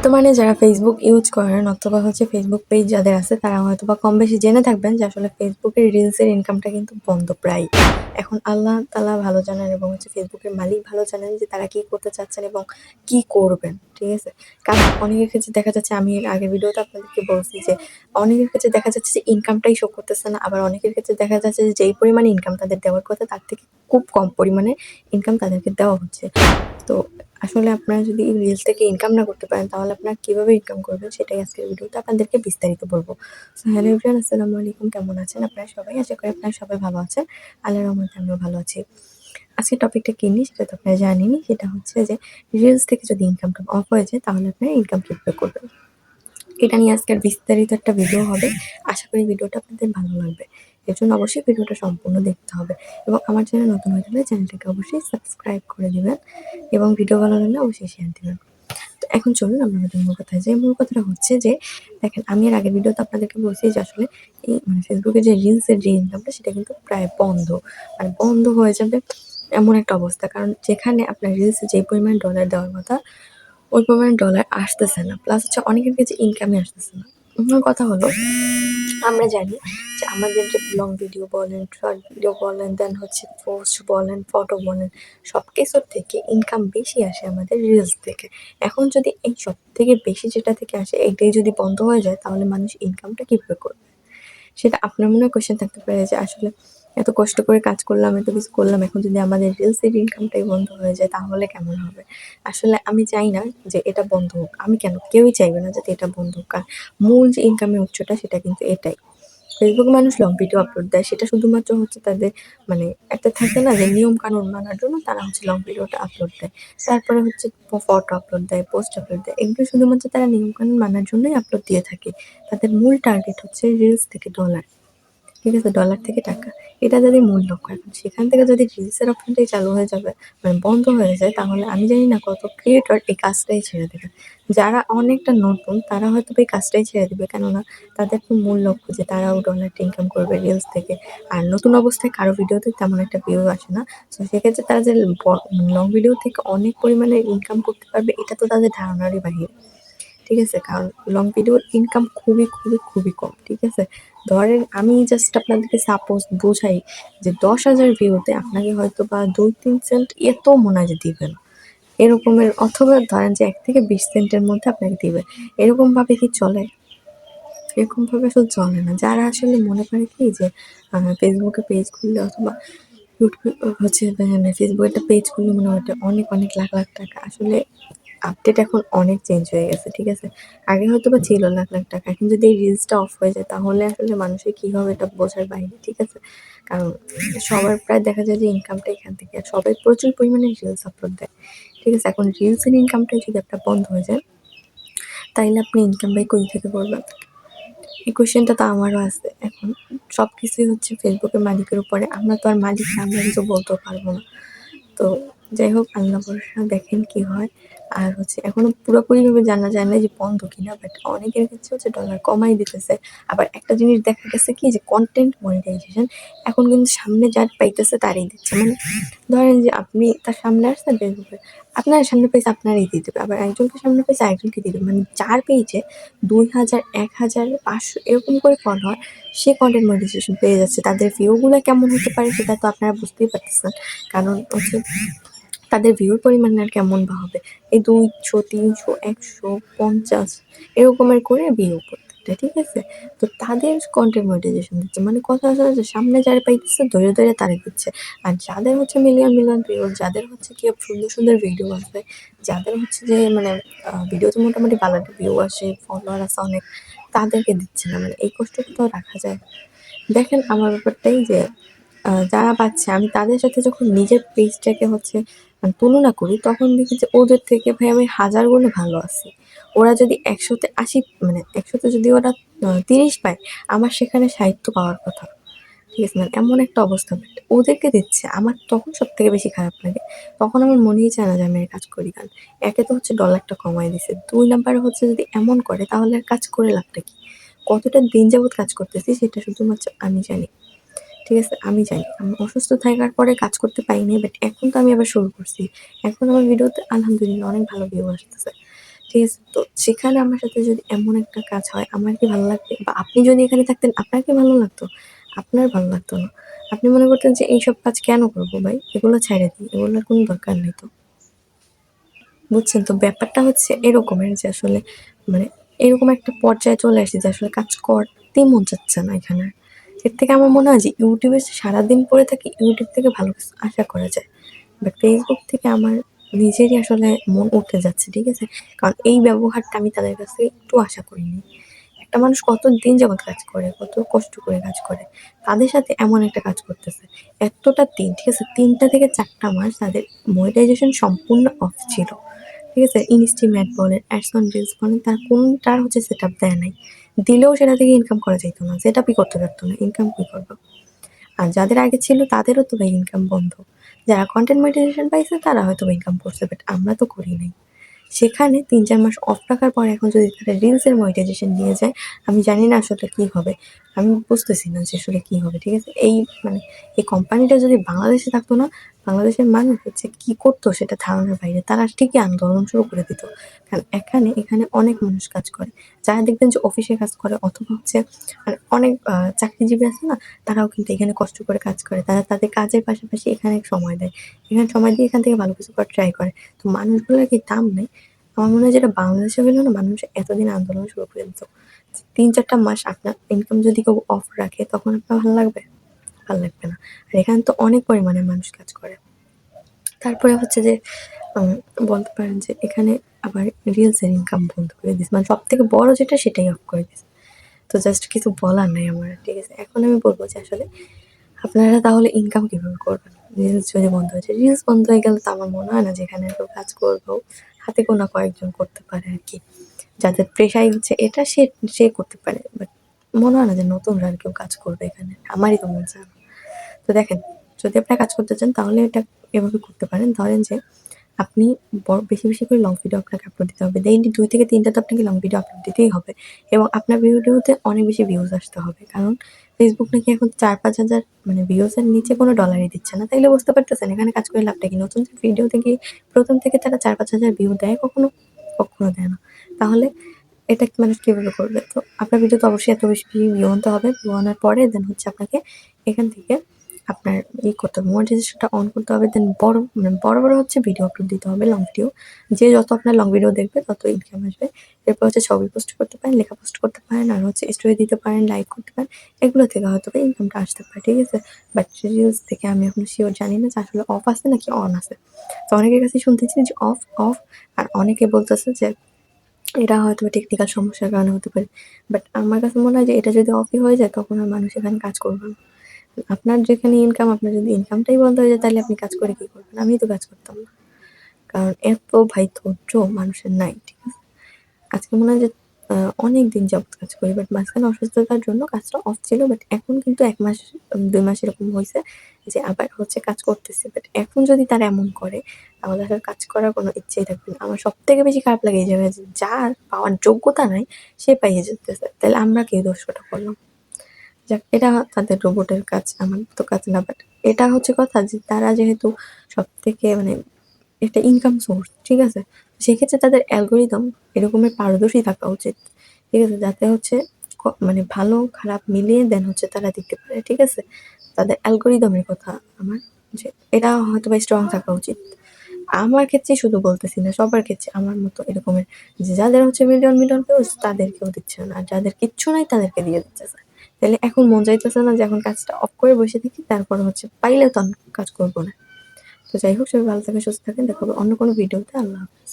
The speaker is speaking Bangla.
বর্তমানে যারা ফেসবুক ইউজ করেন অথবা ফেসবুক পেজ যাদের আছে তারা হয়তোবা কম বেশি জেনে থাকবেন যে আসলে ফেসবুকের রিলসের ইনকামটা কিন্তু বন্ধ প্রায়। এখন আল্লাহ তাআলা ভালো জানেন এবং ফেসবুকের মালিক ভালো জানেন যে তারা কি করতে চাচ্ছেন এবং কি করবেন। ঠিক আছে? কারণ অনেকের ক্ষেত্রে দেখা যাচ্ছে আমি এর আগের ভিডিওতে আপনাদেরকে বলছি যে অনেকের ক্ষেত্রে দেখা যাচ্ছে যে ইনকামটাই শো করতেছে না। আবার অনেকের ক্ষেত্রে দেখা যাচ্ছে যে যেই পরিমাণে ইনকাম তাদের দেওয়ার কথা তার থেকে খুব কম পরিমাণে ইনকাম তাদেরকে দেওয়া হচ্ছে। তো আসলে আপনারা যদি এই রিলস থেকে ইনকাম না করতে পারেন তাহলে আপনারা কিভাবে ইনকাম করবেন সেটাই আজকের ভিডিওতে আপনাদেরকে বিস্তারিত বলবো। সো হ্যালো এভরিওয়ান, আসসালামু আলাইকুম। কেমন আছেন আপনারা সবাই? আশা করি আপনারা সবাই ভালো আছেন। আল্লাহর রহমতে আমিও ভালো আছি। আজকের টপিকটা কি নিয়ে সেটা তো আপনারা জানেনই। সেটা হচ্ছে যে রিলস থেকে যদি ইনকামটা অফ হয়ে যায় তাহলে আপনারা ইনকাম কিভাবে করবেন। এটা নিয়ে আজকের বিস্তারিত একটা ভিডিও হবে। আশা করি ভিডিওটা আপনাদের ভালো লাগবে। এর জন্য অবশ্যই ভিডিওটা সম্পূর্ণ দেখতে হবে এবং আমার চ্যানেল নতুন হয়ে থাকলে চ্যানেলটাকে অবশ্যই সাবস্ক্রাইব করে দিবেন এবং ভিডিও ভালো লাগলে অবশ্যই শেয়ার দিবেন। তো এখন চলুন আমরা আমাদের মূল কথায় যাই। মূল কথাটা হচ্ছে যে দেখেন আমি এর আগের ভিডিওতে আপনাদেরকে বলছি যে আসলে এই ফেসবুকে যে রিলসের যে ইনকামটা সেটা কিন্তু প্রায় বন্ধ। মানে বন্ধ হয়ে যাবে এমন একটা অবস্থা। কারণ যেখানে আপনার রিলসে যে পরিমাণ ডলার দেওয়ার কথা ওই পরিমাণ ডলার আসতেছে না। প্লাস অনেকের কাছে ইনকামই আসতেছে না। মূল কথা হলো আমরা জানি যে আমাদের যে লং ভিডিও বলেন, শর্ট ভিডিও বলেন, দেন পোস্ট বলেন, ফটো বলেন, সব কিছুর থেকে ইনকাম বেশি আসে আমাদের রিলস থেকে। এখন যদি এই সবথেকে বেশি যেটা থেকে আসে এইটাই যদি বন্ধ হয়ে যায় তাহলে মানুষ ইনকামটা কিভাবে করবে? সেটা আপনার মনেও কোয়েশ্চেন থাকতে পারে যে আসলে এত কষ্ট করে কাজ করলাম, এত কিছু করলাম, এখন যদি আমাদের রিলসের ইনকামটাই বন্ধ হয়ে যায় তাহলে কেমন হবে? আসলে আমি চাই না যে এটা বন্ধ হোক। আমি কেন? কেউই চাইবে না যাতে এটা বন্ধ হোক। কারণ মূল যে ইনকামের উৎসটা সেটা কিন্তু এটাই। ফেসবুকে মানুষ লং ভিডিও আপলোড দেয় সেটা শুধুমাত্র তাদের মানে একটা থাকে না যে নিয়ম কানুন মানার জন্য তারা লং ভিডিওটা আপলোড দেয়। তারপরে ফটো আপলোড দেয়, পোস্ট আপলোড দেয়। এগুলো শুধুমাত্র তারা নিয়ম কানুন মানার জন্যই আপলোড দিয়ে থাকে। তাদের মূল টার্গেট হচ্ছে রিলস থেকে ডলার। ঠিক আছে? ডলার থেকে টাকা। এটা তাদের মূল লক্ষ্য। এখন সেখান থেকে যদি রিলসের অপশনটাই চালু হয়ে যাবে মানে বন্ধ হয়ে যায় তাহলে আমি জানি না কত ক্রিয়েটর এই কাজটাই ছেড়ে দেবে। যারা অনেকটা নতুন তারা হয়তোবা এই কাজটাই ছেড়ে দিবে। কেননা তাদের তো মূল লক্ষ্য যে তারাও ডলারটা ইনকাম করবে রিলস থেকে। আর নতুন অবস্থায় কারো ভিডিওতে তেমন একটা ভিউ আসে না। সো সেক্ষেত্রে তারা যে লং ভিডিও থেকে অনেক পরিমাণে ইনকাম করতে পারবে এটা তো তাদের ধারণারই বাহিরে। ঠিক আছে? কারণ লং ভিডিওর ইনকাম খুবই, খুবই, খুবই কম। ঠিক আছে? ধরেন আমি জাস্ট আপনাদেরকে সাপোজ বোঝাই যে ১০,০০০ ভিউতে আপনাকে হয়তোবা ২-৩ সেন্ট এত মনে হয় যে দিবে না। এরকমের অথবা ধরেন যে ১ থেকে ২০ সেন্টের মধ্যে আপনাকে দিবে। এরকমভাবে কি চলে? এরকমভাবে আসলে চলে না। যারা আসলে মনে করে কি যে ফেসবুকে পেজ খুললে অথবা ইউটিউব ফেসবুকে একটা পেজ খুললে মনে হয় ওটা অনেক, অনেক লাখ, লাখ টাকা। আসলে আপডেট এখন অনেক চেঞ্জ হয়ে গেছে। ঠিক আছে? আগে হয়তোবা ছিল লাখ, লাখ টাকা। এখন যদি এই রিলসটা অফ হয়ে যায় তাহলে আসলে মানুষের কি হবে এটা বোঝার বাইরে। ঠিক আছে? কারণ সবার প্রায় দেখা যায় যে ইনকামটা এখান থেকে। আর সবাই প্রচুর পরিমাণে রিলস আপলোড দেয়। ঠিক আছে? এখন রিলসের ইনকামটাই যদি আপনার বন্ধ হয়ে যায় তাইলে আপনি ইনকাম বাই কই থেকে করবেন? এই কোয়েশ্চেনটা তো আমারও আছে। এখন সবকিছুই ফেসবুকের মালিকের উপরে। আমরা তো আর মালিক না, আমরা কিছু বলতেও পারবো না। তো যাই হোক আল্লাহ ভরসা দেখেন কি হয়। আর এখনো পুরোপুরিভাবে জানা যায় না যে বন্ধ কিনা। বাট অনেকের ক্ষেত্রে ডলার কমাই দিতেছে। আবার একটা জিনিস দেখা গেছে কি যে কনটেন্ট মনিটাইজেশন এখন কিন্তু সামনে যার পাইতেছে তারই দিচ্ছে। মানে ধরেন যে আপনি তার সামনে আসছেন ফেসবুকে, আপনার সামনে পেজ আপনারই দিয়ে দেবে। আবার একজনকে সামনে পেজ আরেকজনকে দিয়ে দেবে। মানে যার পেজে ২,০০০, ১,০০০, ৫০০ এরকম করে ফলোয়ার সে কনটেন্ট মনিটাইজেশন পেয়ে যাচ্ছে। তাদের ভিউগুলো কেমন হতে পারে সেটা তো আপনারা বুঝতেই পারতেছেন। কারণ তাদের ভিউর পরিমাণ আর কেমন বা হবে? এই ২০০, ৩০০, ১০০, ৫০ এরকমের করে ভিউ প্রত্যেকটা। ঠিক আছে? তো তাদের কনটেন্ট মনিটাইজেশন দিচ্ছে। মানে কথা হচ্ছে যে সামনে যারা পাইতেছে ধরে, ধরে তারে দিচ্ছে। আর যাদের মিলিয়ন, মিলিয়ন ভিউয়ার, যাদের কি সুন্দর, সুন্দর ভিডিও আছে, যাদের যে মানে ভিডিওতে মোটামুটি ভালো একটা ভিউ আসে, ফলোয়ার আছে অনেক, তাদেরকে দিচ্ছে না। মানে এই কষ্টটা তো রাখা যায়। দেখেন আমার ব্যাপারটাই যে যারা পাচ্ছে আমি তাদের সাথে যখন নিজের পেজটাকে তুলনা করি তখন দেখি যে ওদের থেকে ভাই আমি ১,০০০ গুণে ভালো আছি। ওরা যদি ১০০ তে ৮০ মানে ১০০ তে যদি ওরা ৩০ পায়, আমার সেখানে ৬০ তো পাওয়ার কথা। ঠিক আছে? মানে এমন একটা অবস্থা। বাট ওদেরকে দিচ্ছে। আমার তখন সবথেকে বেশি খারাপ লাগে। তখন আমার মনেই চায় না যে আমি আর কাজ করি। কারণ একে তো ডলারটা কমায় দিছে। ২ নাম্বারে যদি এমন করে তাহলে আর কাজ করে লাভটা কি? কতটা দিন যাবৎ কাজ করতেছি সেটা শুধুমাত্র আমি জানি। ঠিক আছে? আমি জানি। আমি অসুস্থ থাকার পরে কাজ করতে পারিনি। বাট এখন তো আমি আবার শুরু করছি। এখন আমার ভিডিওতে আলহামদুলিল্লাহ অনেক ভালো ভিউ আসতেছে। ঠিক আছে? তো সেখানে আমার সাথে যদি এমন একটা কাজ হয় আমার কি ভালো লাগবে? বা আপনি যদি এখানে থাকতেন আপনার কি ভালো লাগতো? আপনার ভালো লাগতো না। আপনি মনে করতেন যে এইসব কাজ কেন করবো ভাই? এগুলো ছাইড়া দিই। এগুলোর কোনো দরকার নেই তো। বুঝছেন? তো ব্যাপারটা হচ্ছে এরকমের যে আসলে মানে এরকম একটা পর্যায়ে চলে আসছে যে আসলে কাজ করতেই মন চাচ্ছে না এখানে আর। এর থেকে আমার মনে হয় যে ইউটিউবে সারাদিন পড়ে থাকি, ইউটিউব থেকে ভালো কিছু আশা করা যায়। বাট ফেসবুক থেকে আমার নিজেরই আসলে মন উঠে যাচ্ছে, ঠিক আছে? কারণ এই ব্যবহারটা আমি তাদের কাছ থেকে একটু আশা করিনি। একটা মানুষ কতদিন যাবত কাজ করে, কত কষ্ট করে কাজ করে। তাদের সাথে এমন একটা কাজ করতেছে। এতটা দিন, ঠিক আছে? ৩ টা থেকে ৪ টা মাস তাদের মনিটাইজেশন সম্পূর্ণ অফ ছিল। ঠিক আছে? ইনস্টিমেট বলেন, অ্যাডস অন রিলস বলেন, তার কোনটার হচ্ছে সেটআপ দেয় নাই। দিলেও সেটা থেকে ইনকাম করা যাইত না। সেটআপই করতে পারত না। ইনকাম কি করবে? আর যাদের আগে ছিল তাদেরও তো ভাই ইনকাম বন্ধ। যারা কন্টেন্ট মনিটাইজেশন পাইছে তারা হয়তোবা ইনকাম করছে। বাট আমরা তো করি নাই। সেখানে ৩-৪ মাস অফ রাখার পর এখন যদি তারা রিলসের মনিটাইজেশন নিয়ে যায়, আমি জানি না আসলে কি হবে। আমি বুঝতেছি না যে আসলে কি হবে। ঠিক আছে? মানে এই কোম্পানিটা যদি বাংলাদেশে থাকতো না, বাংলাদেশের মানুষ হচ্ছে কি করতো সেটা ধারণার বাইরে। তারা ঠিকই আন্দোলন শুরু করে দিত। কারণ এখানে অনেক মানুষ কাজ করে। যারা দেখবেন যে অফিসে কাজ করে অথবা হচ্ছে মানে অনেক চাকরিজীবী আছে না? তারাও কিন্তু এখানে কষ্ট করে কাজ করে। তারা তাদের কাজের পাশাপাশি এখানে সময় দেয়। এখানে সময় দিয়ে এখান থেকে ভালো কিছু করার ট্রাই করে। তো মানুষগুলোর কি দাম নেই? আমার মনে হয় যেটা বাংলাদেশে হইলে না মানুষ এতদিন আন্দোলন শুরু করে দিত। ৩-৪ মাস আপনার ইনকাম যদি কেউ অফ রাখে তখন আপনার ভালো লাগবে? ভাল লাগবে না। আর এখানে তো অনেক পরিমাণে মানুষ কাজ করে। তারপরে হচ্ছে যে উম বলতে পারেন যে এখানে আবার রিলসের ইনকাম বন্ধ করে দিছে। মানে সবথেকে বড় যেটা সেটাই অফ করে দিছে। তো জাস্ট কিছু বলার নাই আমার। ঠিক আছে? এখন আমি বলব যে আসলে আপনারা তাহলে ইনকাম কিভাবে করবেন? রিলস যদি বন্ধ হয়ে যায়। রিলস বন্ধ হয়ে গেলে তো আমার মনে হয় না যে এখানে কেউ কাজ করবেও। হাতে গোনা কয়েকজন করতে পারে আরকি। যাদের পেশাই হচ্ছে এটা সে করতে পারে। বাট মনে হয় না যে নতুনরা আর কেউ কাজ করবে এখানে। আমারই তো মনে চায় না। তো দেখেন, যদি আপনারা কাজ করতে চান তাহলে এটা এভাবে করতে পারেন। ধরেন যে আপনি বেশি, বেশি করে লং ভিডিও আপনাকে আপলোড দিতে হবে। ডেইলি ২ থেকে ৩ টা তো আপনাকে লং ভিডিও আপলোড দিতেই হবে। এবং আপনার ভিডিওতে অনেক বেশি ভিউজ আসতে হবে। কারণ Facebook নাকি এখন ৪-৫ হাজার মানে ভিউজ এর নিচে কোনো ডলারই দিচ্ছে না। তাইলে বুঝতে পারতেছেন এখানে কাজ করে লাভটা কি? নতুন ভিডিও থেকে ১ম থেকে তারা ৪-৫ হাজার ভিউ দেয় কখনো? কখনো দেয় না। তাহলে এটা কি মানুষ কিভাবে করবে? তো আপনার ভিডিওতে অবশ্যই এত বেশি ভিউ আনতে হবে। ভিউ আনার পরে দেন হচ্ছে আপনাকে এখান থেকে আপনার করতে হবে, মনিটাইজেশনটা অন করতে হবে। দেন বড় হচ্ছে ভিডিও আপলোড দিতে হবে, লং ভিডিও। যে যত আপনার লং ভিডিও দেখবে তত ইনকাম আসবে। এরপর হচ্ছে ছবি পোস্ট করতে পারেন, লেখা পোস্ট করতে পারেন, আর হচ্ছে স্টোরি দিতে পারেন, লাইক করতে পারেন। এগুলো থেকে হয়তোবা ইনকামটা আসতে পারে, ঠিক আছে? বাট রিলস থেকে আমি এখন সিওর জানি না যে আসলে অফ আছে নাকি অন আছে। তো অনেকের কাছেই শুনতেছি যে অফ, অফ। আর অনেকে বলতেছে যে এটা হয়তোবা টেকনিক্যাল সমস্যার কারণে হতে পারে। বাট আমার কাছে মনে হয় যে এটা যদি অফই হয়ে যায় তখন আর মানুষ এখানে কাজ করবে না। আপনার যেখানে ইনকাম, আপনার যদি ইনকামটাই বন্ধ হয়ে যায় তাহলে আপনি কাজ করে কি করবেন? আমিই তো কাজ করতাম না। কারণ এত ভাই ধৈর্য মানুষের নাই। ঠিক আছে? আজকে মনে হয় যে আ অনেকদিন যাবত কাজ করি। বাট মাঝখানে অসুস্থতার জন্য কাজটা অফ ছিল। বাট এখন কিন্তু ১ মাস ২ মাস এরকম হইছে যে আবার হচ্ছে কাজ করতেছি। বাট এখন যদি তারা এমন করে তাহলে আসলে কাজ করার কোনো ইচ্ছাই থাকবে না। আমার সবথেকে বেশি খারাপ লাগে এই জায়গায় যে যার পাওয়ার যোগ্যতা নাই সে পাইয়ে যেতেছে। তাইলে আমরা কে দোষটা করলাম? যাক, এটা তাদের রোবটের কাজ, আমার তো কাজ না। বাট এটা হচ্ছে কথা যে তারা যেহেতু সবথেকে মানে একটা ইনকাম সোর্স, ঠিক আছে? সেক্ষেত্রে তাদের অ্যালগরিদম এরকমের পারদর্শী থাকা উচিত। ঠিক আছে? যাতে হচ্ছে মানে ভালো খারাপ মিলিয়ে দেন হচ্ছে তারা দিতে পারে। ঠিক আছে? তাদের অ্যালগরিদমের কথা আমার যে এটা হয়তোবা স্ট্রং থাকা উচিত। আমার ক্ষেত্রেই শুধু বলতেছি না, সবার ক্ষেত্রে আমার মতো এরকমের যে যাদের হচ্ছে মিলিয়ন ভিউজ তাদেরকেও দিচ্ছে না। আর যাদের কিচ্ছু নাই তাদেরকে দিয়ে দিতেছে। তাইলে এখন মন চাইতেছে না যে এখন কাজটা অফ করে বসে থাকি, তারপরে হচ্ছে পাইলে তো কাজ করব না। তো যাই হোক, সবাই ভালো থাকেন, সুস্থ থাকেন। দেখা হবে অন্য কোনো ভিডিওতে। আল্লাহ হাফেজ।